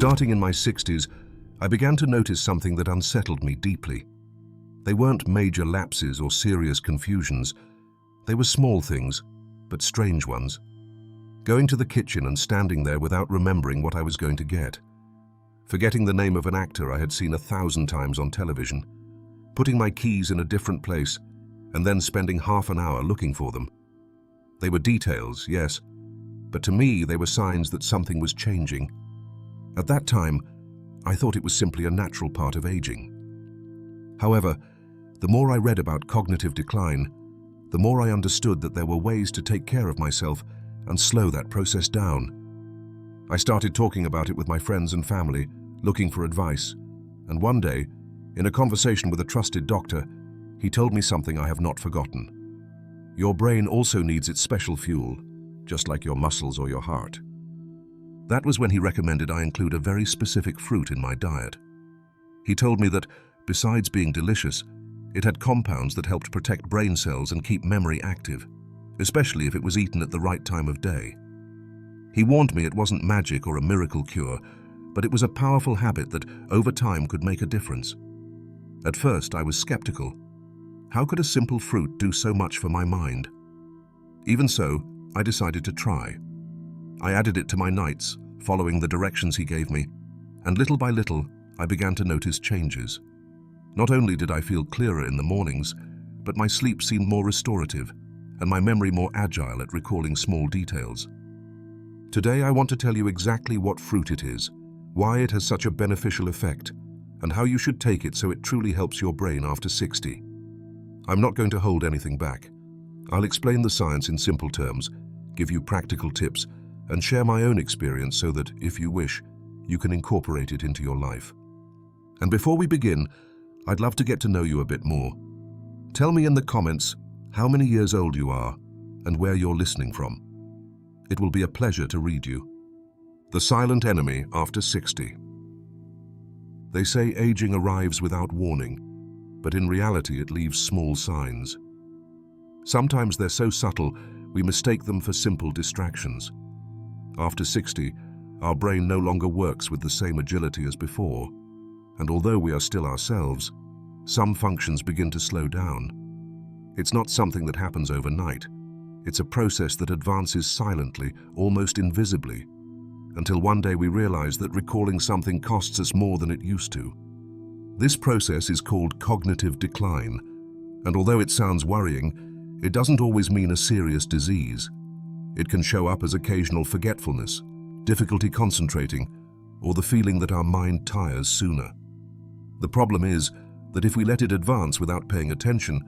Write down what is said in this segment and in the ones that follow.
Starting in my 60s, I began to notice something that unsettled me deeply. They weren't major lapses or serious confusions. They were small things, but strange ones. Going to the kitchen and standing there without remembering what I was going to get. Forgetting the name of an actor I had seen 1,000 times on television. Putting my keys in a different place, and then spending half an hour looking for them. They were details, yes, but to me they were signs that something was changing. At that time, I thought it was simply a natural part of aging. However, the more I read about cognitive decline, the more I understood that there were ways to take care of myself and slow that process down. I started talking about it with my friends and family, looking for advice, and one day, in a conversation with a trusted doctor, he told me something I have not forgotten. Your brain also needs its special fuel, just like your muscles or your heart. That was when he recommended I include a very specific fruit in my diet. He told me that, besides being delicious, it had compounds that helped protect brain cells and keep memory active, especially if it was eaten at the right time of day. He warned me it wasn't magic or a miracle cure, but it was a powerful habit that, over time, could make a difference. At first, I was skeptical. How could a simple fruit do so much for my mind? Even so, I decided to try. I added it to my nights, following the directions he gave me, and little by little, I began to notice changes. Not only did I feel clearer in the mornings, but my sleep seemed more restorative, and my memory more agile at recalling small details. Today, I want to tell you exactly what fruit it is, why it has such a beneficial effect, and how you should take it so it truly helps your brain after 60. I'm not going to hold anything back. I'll explain the science in simple terms, give you practical tips, and share my own experience so that, if you wish, you can incorporate it into your life. And before we begin, I'd love to get to know you a bit more. Tell me in the comments how many years old you are and where you're listening from. It will be a pleasure to read you. The silent enemy after 60. They say aging arrives without warning, but in reality it leaves small signs. Sometimes they're so subtle we mistake them for simple distractions. After 60, our brain no longer works with the same agility as before, and although we are still ourselves, some functions begin to slow down. It's not something that happens overnight. It's a process that advances silently, almost invisibly, until one day we realize that recalling something costs us more than it used to. This process is called cognitive decline, and although it sounds worrying, it doesn't always mean a serious disease. It can show up as occasional forgetfulness, difficulty concentrating, or the feeling that our mind tires sooner. The problem is that if we let it advance without paying attention,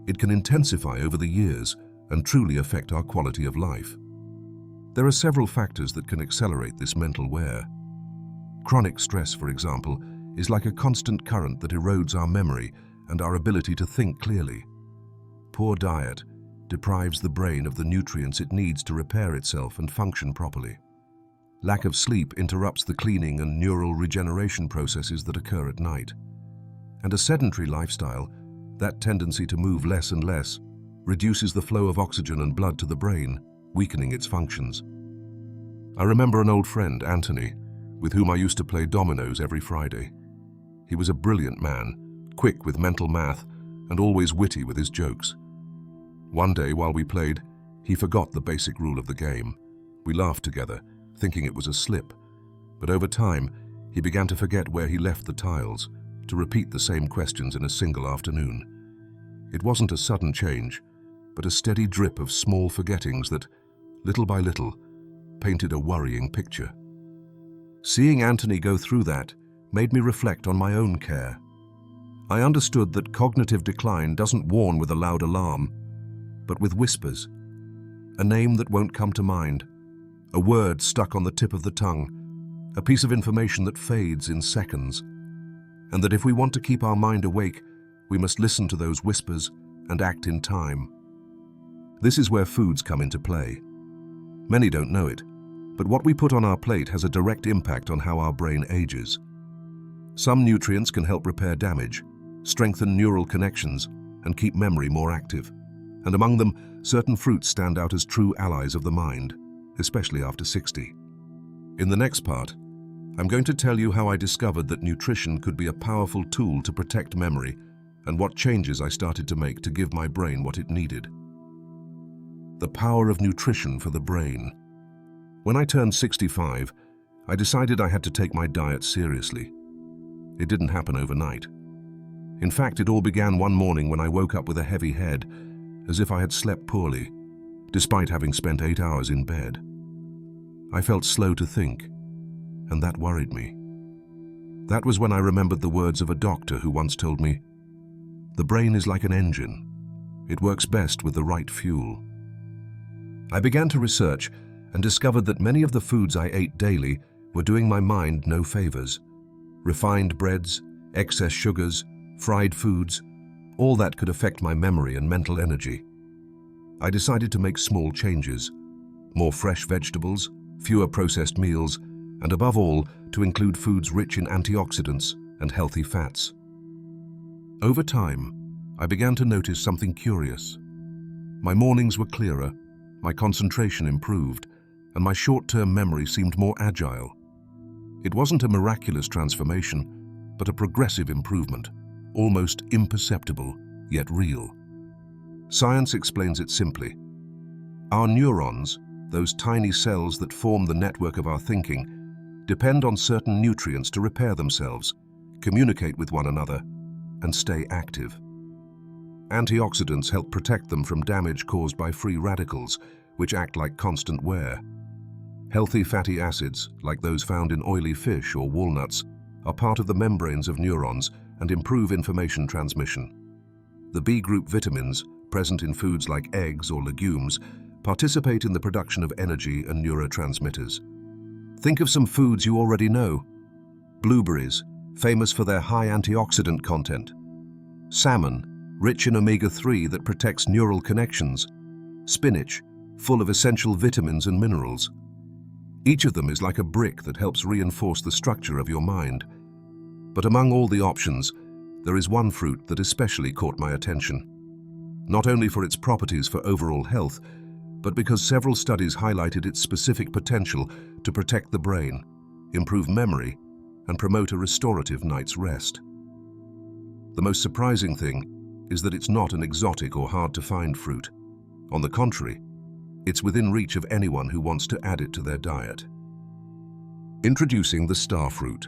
it can intensify over the years and truly affect our quality of life. There are several factors that can accelerate this mental wear. Chronic stress, for example, is like a constant current that erodes our memory and our ability to think clearly. Poor diet deprives the brain of the nutrients it needs to repair itself and function properly. Lack of sleep interrupts the cleaning and neural regeneration processes that occur at night. And a sedentary lifestyle, that tendency to move less and less, reduces the flow of oxygen and blood to the brain, weakening its functions. I remember an old friend, Anthony, with whom I used to play dominoes every Friday. He was a brilliant man, quick with mental math, and always witty with his jokes. One day while we played, he forgot the basic rule of the game. We laughed together, thinking it was a slip, but over time, he began to forget where he left the tiles, to repeat the same questions in a single afternoon. It wasn't a sudden change, but a steady drip of small forgettings that, little by little, painted a worrying picture. Seeing Anthony go through that made me reflect on my own care. I understood that cognitive decline doesn't warn with a loud alarm, but with whispers. A name that won't come to mind, a word stuck on the tip of the tongue, a piece of information that fades in seconds, and that if we want to keep our mind awake, we must listen to those whispers and act in time. This is where foods come into play. Many don't know it, but what we put on our plate has a direct impact on how our brain ages. Some nutrients can help repair damage, strengthen neural connections, and keep memory more active. And among them, certain fruits stand out as true allies of the mind, especially after 60. In the next part, I'm going to tell you how I discovered that nutrition could be a powerful tool to protect memory and what changes I started to make to give my brain what it needed. The power of nutrition for the brain. When I turned 65, I decided I had to take my diet seriously. It didn't happen overnight. In fact, it all began one morning when I woke up with a heavy head, as if I had slept poorly, despite having spent 8 hours in bed. I felt slow to think, and that worried me. That was when I remembered the words of a doctor who once told me, "The brain is like an engine. It works best with the right fuel." I began to research and discovered that many of the foods I ate daily were doing my mind no favors. Refined breads, excess sugars, fried foods, all that could affect my memory and mental energy. I decided to make small changes: more fresh vegetables, fewer processed meals, and above all, to include foods rich in antioxidants and healthy fats. Over time, I began to notice something curious. My mornings were clearer, my concentration improved, and my short-term memory seemed more agile. It wasn't a miraculous transformation, but a progressive improvement, almost imperceptible, yet real. Science explains it simply. Our neurons, those tiny cells that form the network of our thinking, depend on certain nutrients to repair themselves, communicate with one another, and stay active. Antioxidants help protect them from damage caused by free radicals, which act like constant wear. Healthy fatty acids, like those found in oily fish or walnuts, are part of the membranes of neurons and improve information transmission. The B-group vitamins, present in foods like eggs or legumes, participate in the production of energy and neurotransmitters. Think of some foods you already know. Blueberries, famous for their high antioxidant content. Salmon, rich in omega-3 that protects neural connections. Spinach, full of essential vitamins and minerals. Each of them is like a brick that helps reinforce the structure of your mind. But among all the options, there is one fruit that especially caught my attention. Not only for its properties for overall health, but because several studies highlighted its specific potential to protect the brain, improve memory, and promote a restorative night's rest. The most surprising thing is that it's not an exotic or hard-to-find fruit. On the contrary, it's within reach of anyone who wants to add it to their diet. Introducing the star fruit.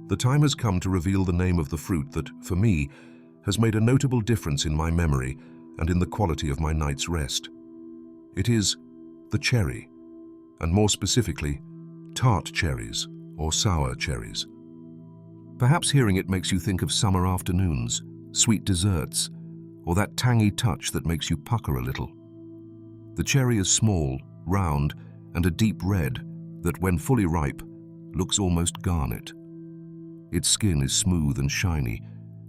The time has come to reveal the name of the fruit that, for me, has made a notable difference in my memory and in the quality of my night's rest. It is the cherry, and more specifically, tart cherries or sour cherries. Perhaps hearing it makes you think of summer afternoons, sweet desserts, or that tangy touch that makes you pucker a little. The cherry is small, round, and a deep red that, when fully ripe, looks almost garnet. Its skin is smooth and shiny,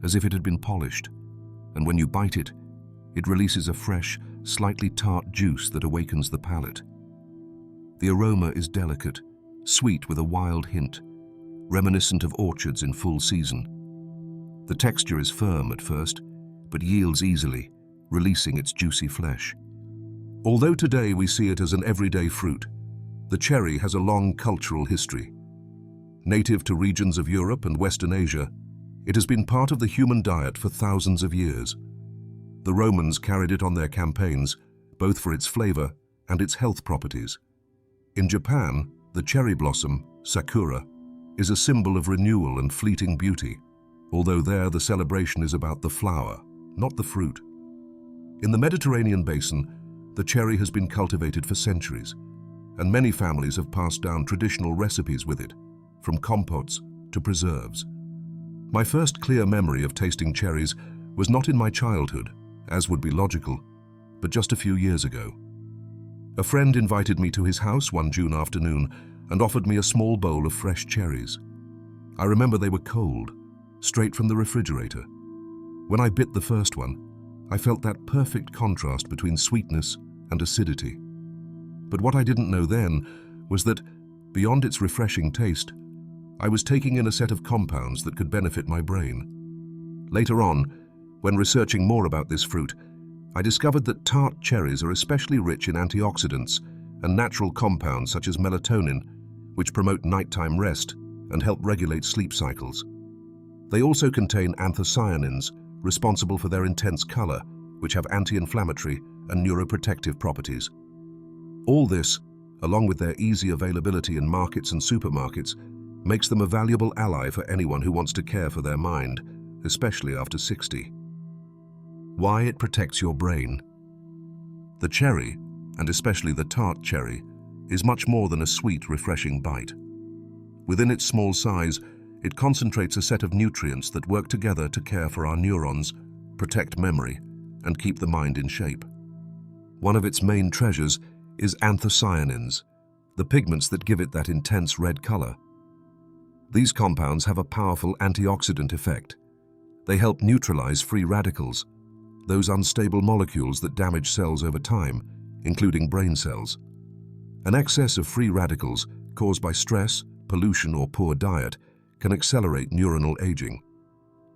as if it had been polished, and when you bite it, it releases a fresh, slightly tart juice that awakens the palate. The aroma is delicate, sweet with a wild hint, reminiscent of orchards in full season. The texture is firm at first, but yields easily, releasing its juicy flesh. Although today we see it as an everyday fruit, the cherry has a long cultural history. Native to regions of Europe and Western Asia, it has been part of the human diet for thousands of years. The Romans carried it on their campaigns, both for its flavor and its health properties. In Japan, the cherry blossom, sakura, is a symbol of renewal and fleeting beauty, although there the celebration is about the flower, not the fruit. In the Mediterranean basin, the cherry has been cultivated for centuries, and many families have passed down traditional recipes with it, from compotes to preserves. My first clear memory of tasting cherries was not in my childhood, as would be logical, but just a few years ago. A friend invited me to his house one June afternoon and offered me a small bowl of fresh cherries. I remember they were cold, straight from the refrigerator. When I bit the first one, I felt that perfect contrast between sweetness and acidity. But what I didn't know then was that, beyond its refreshing taste, I was taking in a set of compounds that could benefit my brain. Later on, when researching more about this fruit, I discovered that tart cherries are especially rich in antioxidants and natural compounds such as melatonin, which promote nighttime rest and help regulate sleep cycles. They also contain anthocyanins, responsible for their intense color, which have anti-inflammatory and neuroprotective properties. All this, along with their easy availability in markets and supermarkets, makes them a valuable ally for anyone who wants to care for their mind, especially after 60. Why it protects your brain. The cherry, and especially the tart cherry, is much more than a sweet, refreshing bite. Within its small size, it concentrates a set of nutrients that work together to care for our neurons, protect memory, and keep the mind in shape. One of its main treasures is anthocyanins, the pigments that give it that intense red color. These compounds have a powerful antioxidant effect. They help neutralize free radicals, those unstable molecules that damage cells over time, including brain cells. An excess of free radicals caused by stress, pollution, or poor diet can accelerate neuronal aging.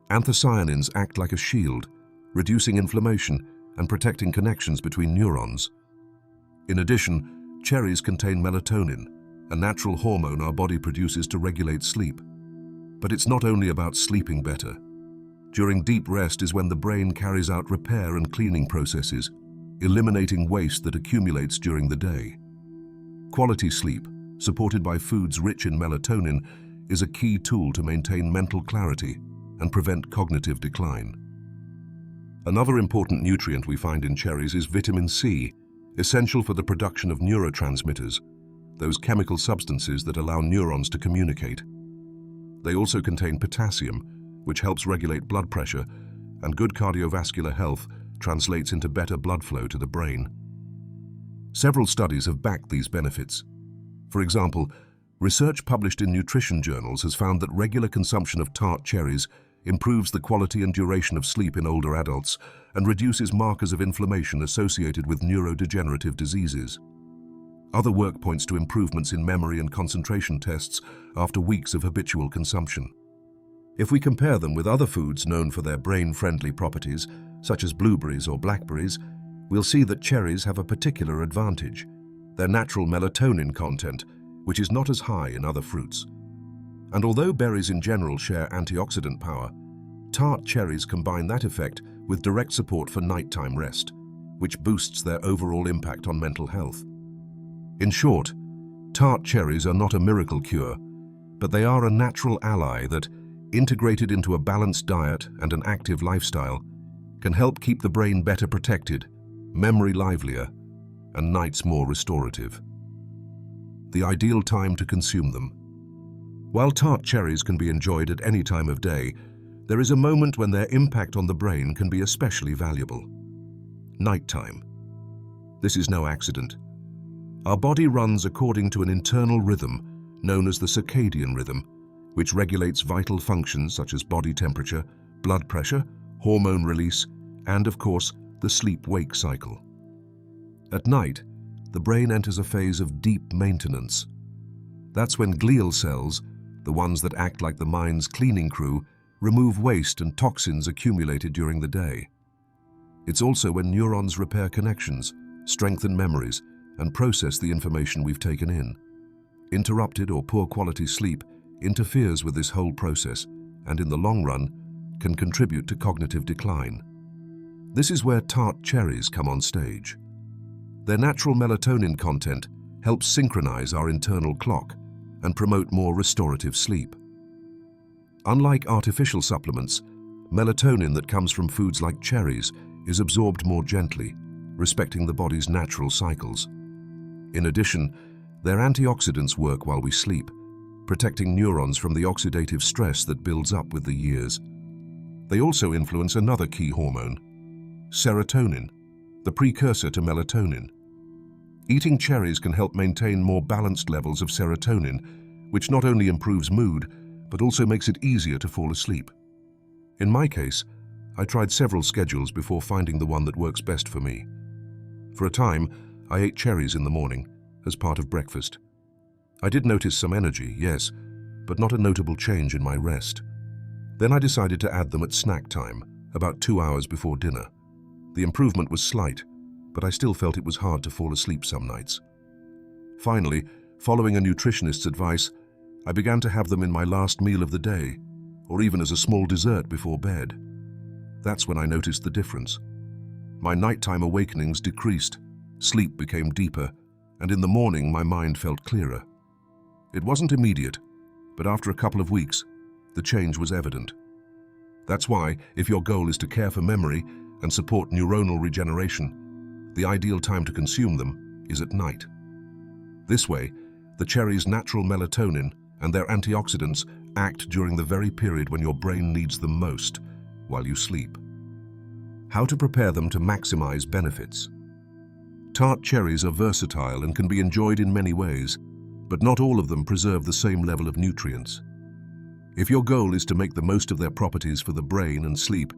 Anthocyanins act like a shield, reducing inflammation and protecting connections between neurons. In addition, cherries contain melatonin, a natural hormone our body produces to regulate sleep. But it's not only about sleeping better. During deep rest is when the brain carries out repair and cleaning processes, eliminating waste that accumulates during the day. Quality sleep, supported by foods rich in melatonin, is a key tool to maintain mental clarity and prevent cognitive decline. Another important nutrient we find in cherries is vitamin C, essential for the production of neurotransmitters, those chemical substances that allow neurons to communicate. They also contain potassium, which helps regulate blood pressure, and good cardiovascular health translates into better blood flow to the brain. Several studies have backed these benefits. For example, research published in nutrition journals has found that regular consumption of tart cherries improves the quality and duration of sleep in older adults and reduces markers of inflammation associated with neurodegenerative diseases. Other work points to improvements in memory and concentration tests after weeks of habitual consumption. If we compare them with other foods known for their brain-friendly properties, such as blueberries or blackberries, we'll see that cherries have a particular advantage: their natural melatonin content, which is not as high in other fruits. And although berries in general share antioxidant power, tart cherries combine that effect with direct support for nighttime rest, which boosts their overall impact on mental health. In short, tart cherries are not a miracle cure, but they are a natural ally that, integrated into a balanced diet and an active lifestyle, can help keep the brain better protected, memory livelier, and nights more restorative. The ideal time to consume them. While tart cherries can be enjoyed at any time of day, there is a moment when their impact on the brain can be especially valuable: nighttime. This is no accident. Our body runs according to an internal rhythm known as the circadian rhythm, which regulates vital functions such as body temperature, blood pressure, hormone release, and, of course, the sleep-wake cycle. At night, the brain enters a phase of deep maintenance. That's when glial cells, the ones that act like the mind's cleaning crew, remove waste and toxins accumulated during the day. It's also when neurons repair connections, strengthen memories, and process the information we've taken in. Interrupted or poor quality sleep interferes with this whole process and, in the long run, can contribute to cognitive decline. This is where tart cherries come on stage. Their natural melatonin content helps synchronize our internal clock and promote more restorative sleep. Unlike artificial supplements, melatonin that comes from foods like cherries is absorbed more gently, respecting the body's natural cycles. In addition, their antioxidants work while we sleep, protecting neurons from the oxidative stress that builds up with the years. They also influence another key hormone, serotonin, the precursor to melatonin. Eating cherries can help maintain more balanced levels of serotonin, which not only improves mood, but also makes it easier to fall asleep. In my case, I tried several schedules before finding the one that works best for me. For a time, I ate cherries in the morning, as part of breakfast. I did notice some energy, yes, but not a notable change in my rest. Then I decided to add them at snack time, about 2 hours before dinner. The improvement was slight, but I still felt it was hard to fall asleep some nights. Finally, following a nutritionist's advice, I began to have them in my last meal of the day, or even as a small dessert before bed. That's when I noticed the difference. My nighttime awakenings decreased, sleep became deeper, and in the morning my mind felt clearer. It wasn't immediate, but after a couple of weeks, the change was evident. That's why, if your goal is to care for memory and support neuronal regeneration, the ideal time to consume them is at night. This way, the cherry's natural melatonin and their antioxidants act during the very period when your brain needs them most, while you sleep. How to prepare them to maximize benefits. Tart cherries are versatile and can be enjoyed in many ways, but not all of them preserve the same level of nutrients. If your goal is to make the most of their properties for the brain and sleep,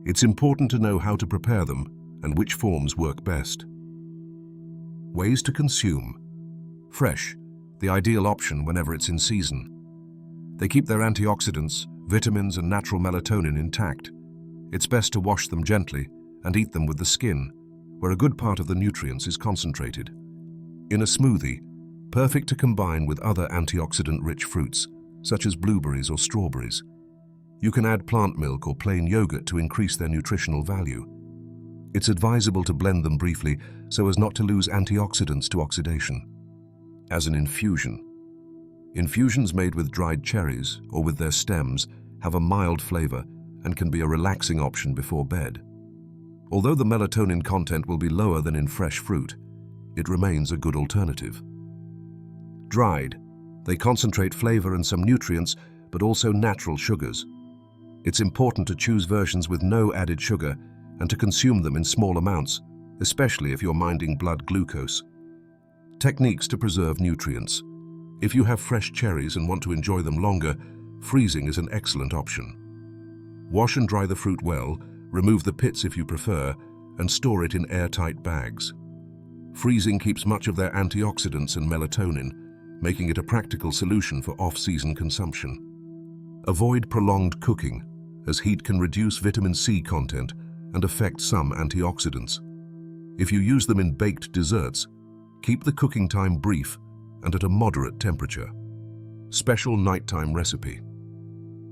it's important to know how to prepare them and which forms work best. Ways to consume. Fresh, the ideal option whenever it's in season. They keep their antioxidants, vitamins, and natural melatonin intact. It's best to wash them gently and eat them with the skin, where a good part of the nutrients is concentrated. In a smoothie, perfect to combine with other antioxidant-rich fruits, such as blueberries or strawberries. You can add plant milk or plain yogurt to increase their nutritional value. It's advisable to blend them briefly so as not to lose antioxidants to oxidation. As an infusion. Infusions made with dried cherries or with their stems have a mild flavor and can be a relaxing option before bed. Although the melatonin content will be lower than in fresh fruit, it remains a good alternative. Dried. They concentrate flavor and some nutrients, but also natural sugars. It's important to choose versions with no added sugar and to consume them in small amounts, especially if you're minding blood glucose. Techniques to preserve nutrients. If you have fresh cherries and want to enjoy them longer, freezing is an excellent option. Wash and dry the fruit well, remove the pits if you prefer, and store it in airtight bags. Freezing keeps much of their antioxidants and melatonin, making it a practical solution for off-season consumption. Avoid prolonged cooking, as heat can reduce vitamin C content and affect some antioxidants. If you use them in baked desserts, keep the cooking time brief and at a moderate temperature. Special nighttime recipe.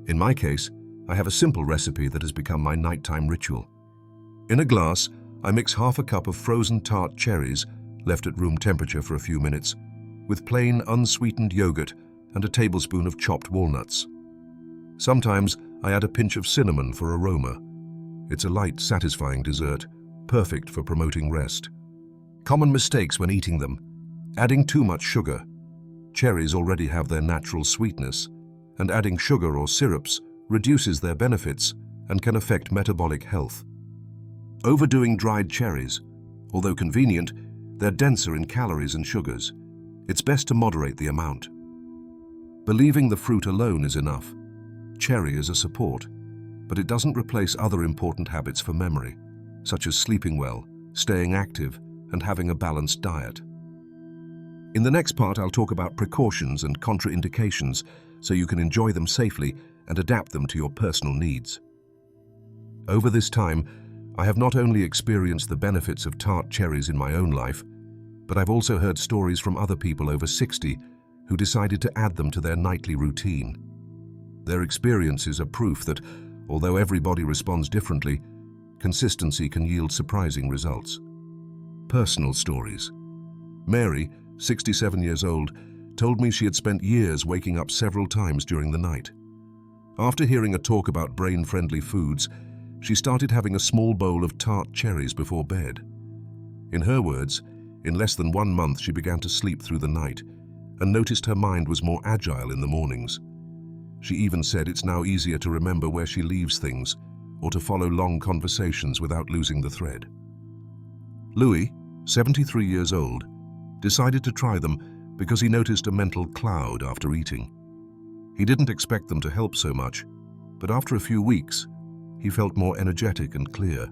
In my case, I have a simple recipe that has become my nighttime ritual. In a glass, I mix half a cup of frozen tart cherries, left at room temperature for a few minutes, with plain unsweetened yogurt and a tablespoon of chopped walnuts. Sometimes I add a pinch of cinnamon for aroma. It's a light, satisfying dessert, perfect for promoting rest. Common mistakes when eating them. Adding too much sugar. Cherries already have their natural sweetness, and adding sugar or syrups reduces their benefits and can affect metabolic health. Overdoing dried cherries. Although convenient, they're denser in calories and sugars. It's best to moderate the amount. Believing the fruit alone is enough. Cherry is a support, but it doesn't replace other important habits for memory, such as sleeping well, staying active, and having a balanced diet. In the next part, I'll talk about precautions and contraindications so you can enjoy them safely and adapt them to your personal needs. Over this time, I have not only experienced the benefits of tart cherries in my own life, but I've also heard stories from other people over 60 who decided to add them to their nightly routine. Their experiences are proof that, although everybody responds differently, consistency can yield surprising results. Personal stories. Mary, 67 years old, told me she had spent years waking up several times during the night. After hearing a talk about brain-friendly foods, she started having a small bowl of tart cherries before bed. In her words, in less than 1 month she began to sleep through the night and noticed her mind was more agile in the mornings. She even said it's now easier to remember where she leaves things or to follow long conversations without losing the thread. Louis, 73 years old, decided to try them because he noticed a mental cloud after eating. He didn't expect them to help so much, but after a few weeks, he felt more energetic and clear.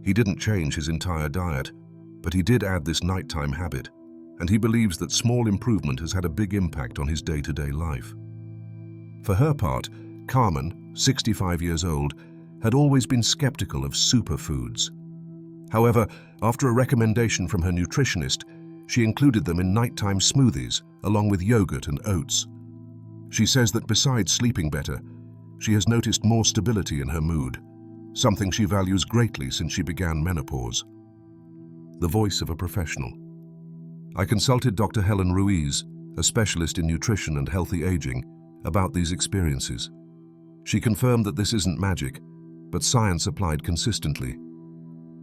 He didn't change his entire diet, but he did add this nighttime habit, and he believes that small improvement has had a big impact on his day-to-day life. For her part, Carmen, 65 years old, had always been skeptical of superfoods. However, after a recommendation from her nutritionist, she included them in nighttime smoothies along with yogurt and oats. She says that besides sleeping better, she has noticed more stability in her mood, something she values greatly since she began menopause. The voice of a professional. I consulted Dr. Helen Ruiz, a specialist in nutrition and healthy aging, about these experiences. She confirmed that this isn't magic, but science applied consistently.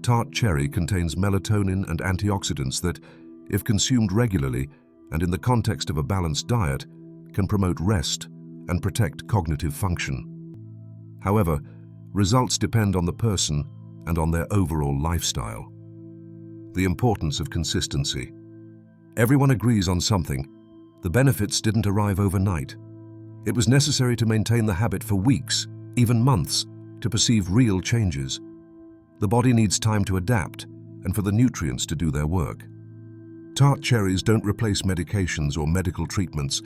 Tart cherry contains melatonin and antioxidants that, if consumed regularly and in the context of a balanced diet, can promote rest and protect cognitive function. However, results depend on the person and on their overall lifestyle. The importance of consistency. Everyone agrees on something. The benefits didn't arrive overnight. It was necessary to maintain the habit for weeks, even months, to perceive real changes. The body needs time to adapt and for the nutrients to do their work. Tart cherries don't replace medications or medical treatments,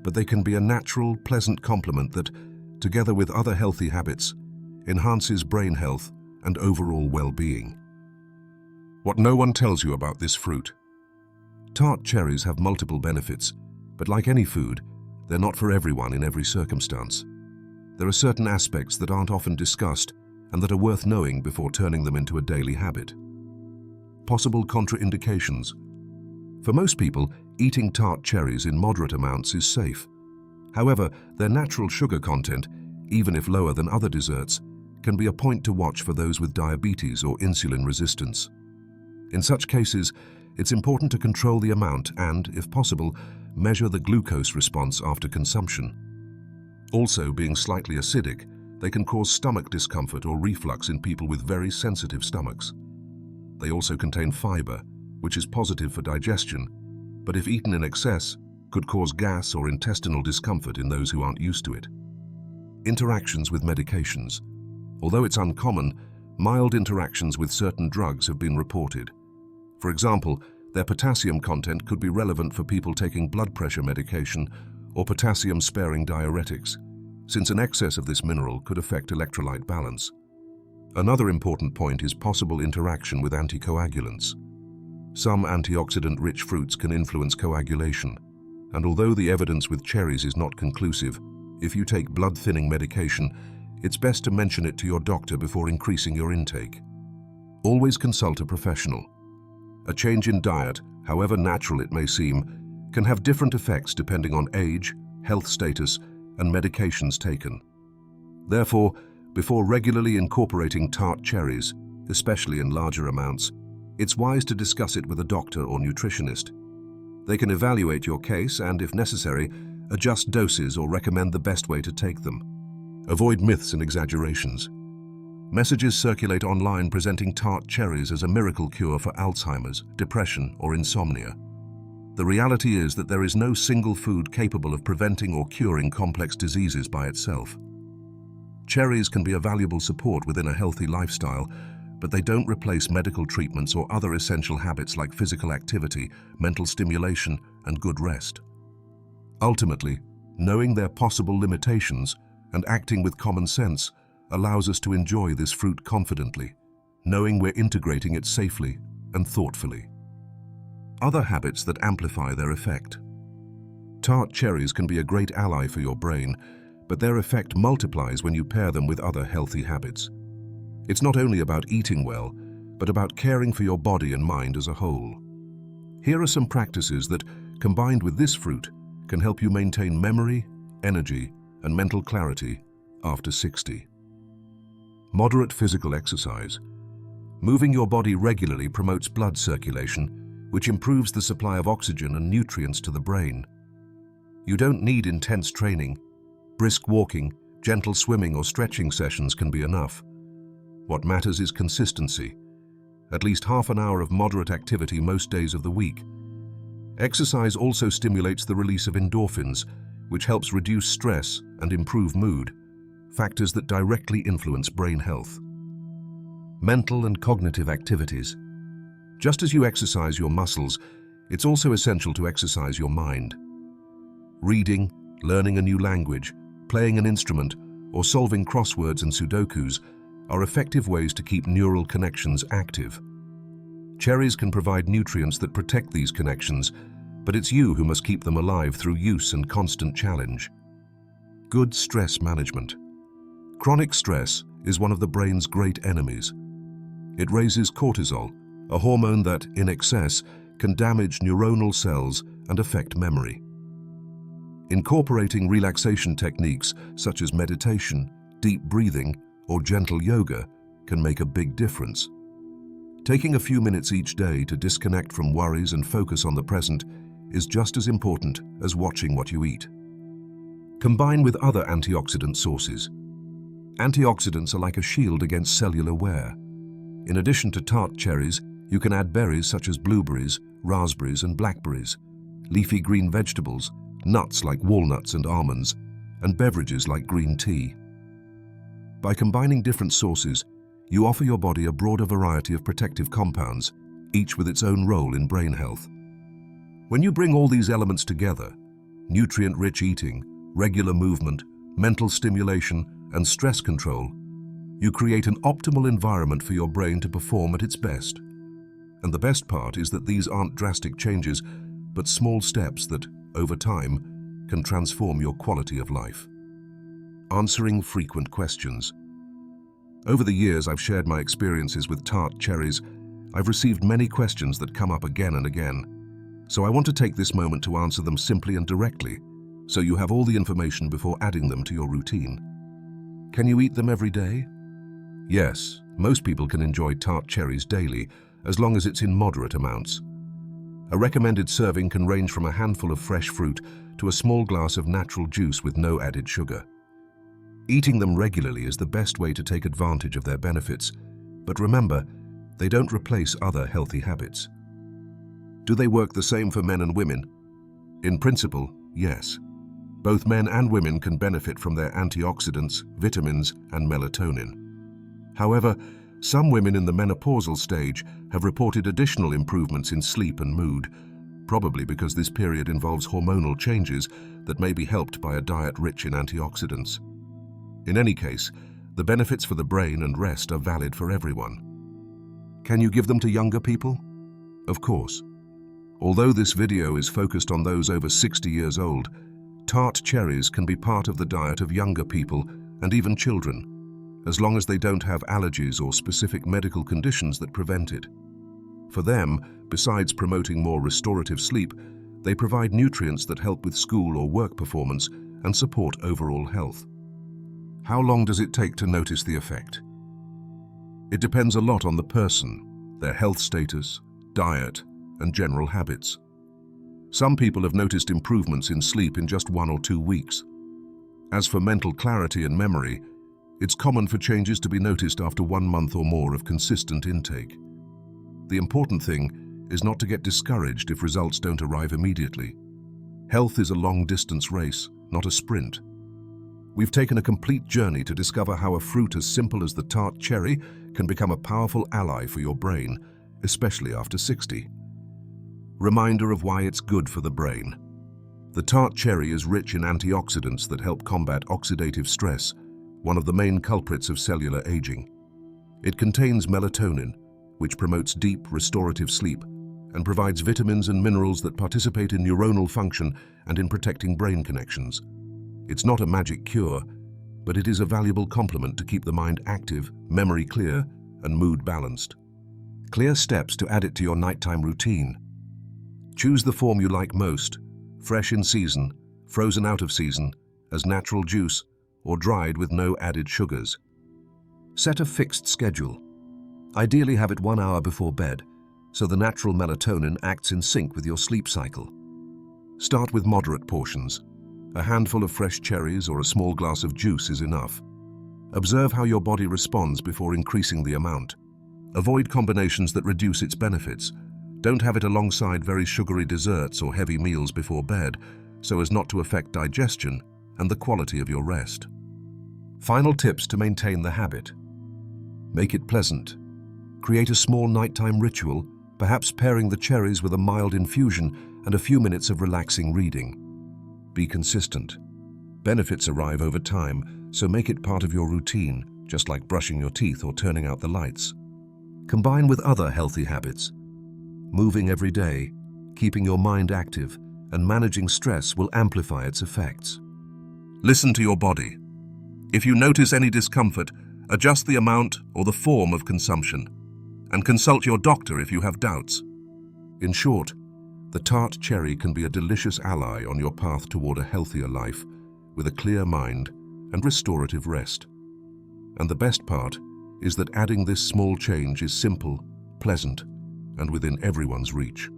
but they can be a natural, pleasant complement that, together with other healthy habits, enhances brain health and overall well-being. What no one tells you about this fruit. Tart cherries have multiple benefits, but like any food, they're not for everyone in every circumstance. There are certain aspects that aren't often discussed and that are worth knowing before turning them into a daily habit. Possible contraindications. For most people, eating tart cherries in moderate amounts is safe. However, their natural sugar content, even if lower than other desserts, can be a point to watch for those with diabetes or insulin resistance. In such cases, it's important to control the amount and, if possible, measure the glucose response after consumption. Also, being slightly acidic, they can cause stomach discomfort or reflux in people with very sensitive stomachs. They also contain fiber, which is positive for digestion, but if eaten in excess, could cause gas or intestinal discomfort in those who aren't used to it. Interactions with medications. Although it's uncommon, mild interactions with certain drugs have been reported. For example, their potassium content could be relevant for people taking blood pressure medication or potassium-sparing diuretics, since an excess of this mineral could affect electrolyte balance. Another important point is possible interaction with anticoagulants. Some antioxidant-rich fruits can influence coagulation, and although the evidence with cherries is not conclusive, if you take blood-thinning medication, it's best to mention it to your doctor before increasing your intake. Always consult a professional. A change in diet, however natural it may seem, can have different effects depending on age, health status, and medications taken. Therefore, before regularly incorporating tart cherries, especially in larger amounts, it's wise to discuss it with a doctor or nutritionist. They can evaluate your case and, if necessary, adjust doses or recommend the best way to take them. Avoid myths and exaggerations. Messages circulate online presenting tart cherries as a miracle cure for Alzheimer's, depression, or insomnia. The reality is that there is no single food capable of preventing or curing complex diseases by itself. Cherries can be a valuable support within a healthy lifestyle, but they don't replace medical treatments or other essential habits like physical activity, mental stimulation, and good rest. Ultimately, knowing their possible limitations and acting with common sense allows us to enjoy this fruit confidently, knowing we're integrating it safely and thoughtfully. Other habits that amplify their effect. Tart cherries can be a great ally for your brain, but their effect multiplies when you pair them with other healthy habits. It's not only about eating well, but about caring for your body and mind as a whole. Here are some practices that, combined with this fruit, can help you maintain memory, energy, and mental clarity after 60. Moderate physical exercise. Moving your body regularly promotes blood circulation, which improves the supply of oxygen and nutrients to the brain. You don't need intense training. Brisk walking, gentle swimming, or stretching sessions can be enough. What matters is consistency. At least half an hour of moderate activity most days of the week. Exercise also stimulates the release of endorphins, which helps reduce stress and improve mood, factors that directly influence brain health. Mental and cognitive activities. Just as you exercise your muscles, it's also essential to exercise your mind. Reading, learning a new language, playing an instrument, or solving crosswords and sudokus are effective ways to keep neural connections active. Cherries can provide nutrients that protect these connections, but it's you who must keep them alive through use and constant challenge. Good stress management. Chronic stress is one of the brain's great enemies. It raises cortisol, a hormone that, in excess, can damage neuronal cells and affect memory. Incorporating relaxation techniques such as meditation, deep breathing, or gentle yoga can make a big difference. Taking a few minutes each day to disconnect from worries and focus on the present is just as important as watching what you eat. Combine with other antioxidant sources. Antioxidants are like a shield against cellular wear. In addition to tart cherries, you can add berries such as blueberries, raspberries, and blackberries, leafy green vegetables, nuts like walnuts and almonds, and beverages like green tea. By combining different sources, you offer your body a broader variety of protective compounds, each with its own role in brain health. When you bring all these elements together, nutrient-rich eating, regular movement, mental stimulation, and stress control, you create an optimal environment for your brain to perform at its best. And the best part is that these aren't drastic changes, but small steps that, over time, can transform your quality of life. Answering frequent questions. Over the years I've shared my experiences with tart cherries. I've received many questions that come up again and again. So I want to take this moment to answer them simply and directly, so you have all the information before adding them to your routine. Can you eat them every day? Yes, most people can enjoy tart cherries daily, as long as it's in moderate amounts. A recommended serving can range from a handful of fresh fruit to a small glass of natural juice with no added sugar. Eating them regularly is the best way to take advantage of their benefits, but remember, they don't replace other healthy habits. Do they work the same for men and women? In principle, yes. Both men and women can benefit from their antioxidants, vitamins, and melatonin. However, some women in the menopausal stage have reported additional improvements in sleep and mood, probably because this period involves hormonal changes that may be helped by a diet rich in antioxidants. In any case, the benefits for the brain and rest are valid for everyone. Can you give them to younger people? Of course. Although this video is focused on those over 60 years old, tart cherries can be part of the diet of younger people and even children, as long as they don't have allergies or specific medical conditions that prevent it. For them, besides promoting more restorative sleep, they provide nutrients that help with school or work performance and support overall health. How long does it take to notice the effect? It depends a lot on the person, their health status, diet, and general habits. Some people have noticed improvements in sleep in just 1 or 2 weeks. As for mental clarity and memory, it's common for changes to be noticed after 1 month or more of consistent intake. The important thing is not to get discouraged if results don't arrive immediately. Health is a long-distance race, not a sprint. We've taken a complete journey to discover how a fruit as simple as the tart cherry can become a powerful ally for your brain, especially after 60. Reminder of why it's good for the brain. The tart cherry is rich in antioxidants that help combat oxidative stress, one of the main culprits of cellular aging. It contains melatonin, which promotes deep, restorative sleep, and provides vitamins and minerals that participate in neuronal function and in protecting brain connections. It's not a magic cure, but it is a valuable complement to keep the mind active, memory clear, and mood balanced. Clear steps to add it to your nighttime routine. Choose the form you like most, fresh in season, frozen out of season, as natural juice, or dried with no added sugars. Set a fixed schedule. Ideally have it 1 hour before bed, so the natural melatonin acts in sync with your sleep cycle. Start with moderate portions. A handful of fresh cherries or a small glass of juice is enough. Observe how your body responds before increasing the amount. Avoid combinations that reduce its benefits. Don't have it alongside very sugary desserts or heavy meals before bed, so as not to affect digestion and the quality of your rest. Final tips to maintain the habit. Make it pleasant. Create a small nighttime ritual, perhaps pairing the cherries with a mild infusion and a few minutes of relaxing reading. Be consistent. Benefits arrive over time, so make it part of your routine, just like brushing your teeth or turning out the lights. Combine with other healthy habits. Moving every day, keeping your mind active, and managing stress will amplify its effects. Listen to your body. If you notice any discomfort, adjust the amount or the form of consumption, and consult your doctor if you have doubts. In short, the tart cherry can be a delicious ally on your path toward a healthier life, with a clear mind and restorative rest. And the best part is that adding this small change is simple, pleasant, and within everyone's reach.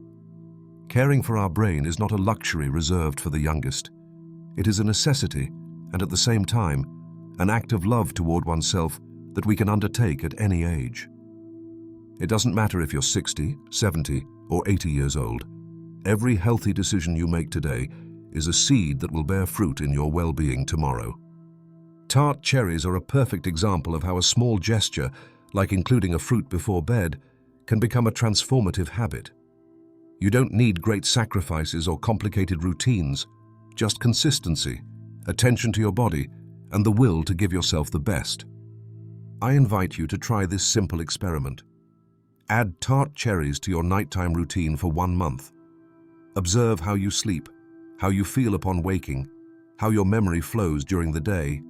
Caring for our brain is not a luxury reserved for the youngest. It is a necessity, and at the same time, an act of love toward oneself that we can undertake at any age. It doesn't matter if you're 60, 70, or 80 years old. Every healthy decision you make today is a seed that will bear fruit in your well-being tomorrow. Tart cherries are a perfect example of how a small gesture, like including a fruit before bed, can become a transformative habit. You don't need great sacrifices or complicated routines, just consistency, attention to your body, and the will to give yourself the best. I invite you to try this simple experiment. Add tart cherries to your nighttime routine for 1 month. Observe how you sleep, how you feel upon waking, how your memory flows during the day,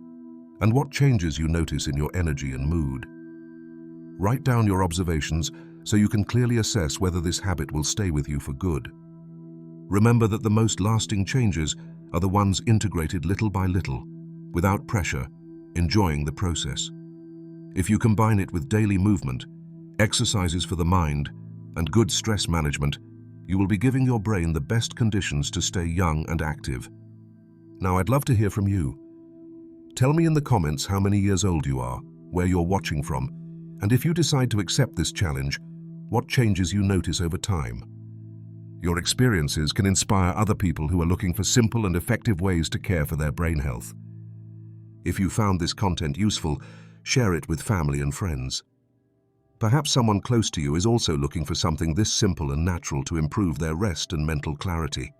and what changes you notice in your energy and mood. Write down your observations so you can clearly assess whether this habit will stay with you for good. Remember that the most lasting changes are the ones integrated little by little, without pressure, enjoying the process. If you combine it with daily movement, exercises for the mind, and good stress management, you will be giving your brain the best conditions to stay young and active. Now, I'd love to hear from you. Tell me in the comments how many years old you are, where you're watching from, and if you decide to accept this challenge, what changes you notice over time. Your experiences can inspire other people who are looking for simple and effective ways to care for their brain health. If you found this content useful, share it with family and friends. Perhaps someone close to you is also looking for something this simple and natural to improve their rest and mental clarity.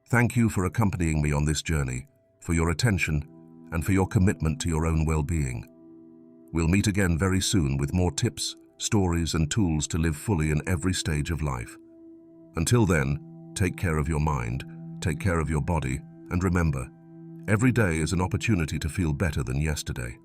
Thank you for accompanying me on this journey, for your attention, and for your commitment to your own well-being. We'll meet again very soon with more tips, stories, and tools to live fully in every stage of life. Until then, take care of your mind, take care of your body, and remember, every day is an opportunity to feel better than yesterday.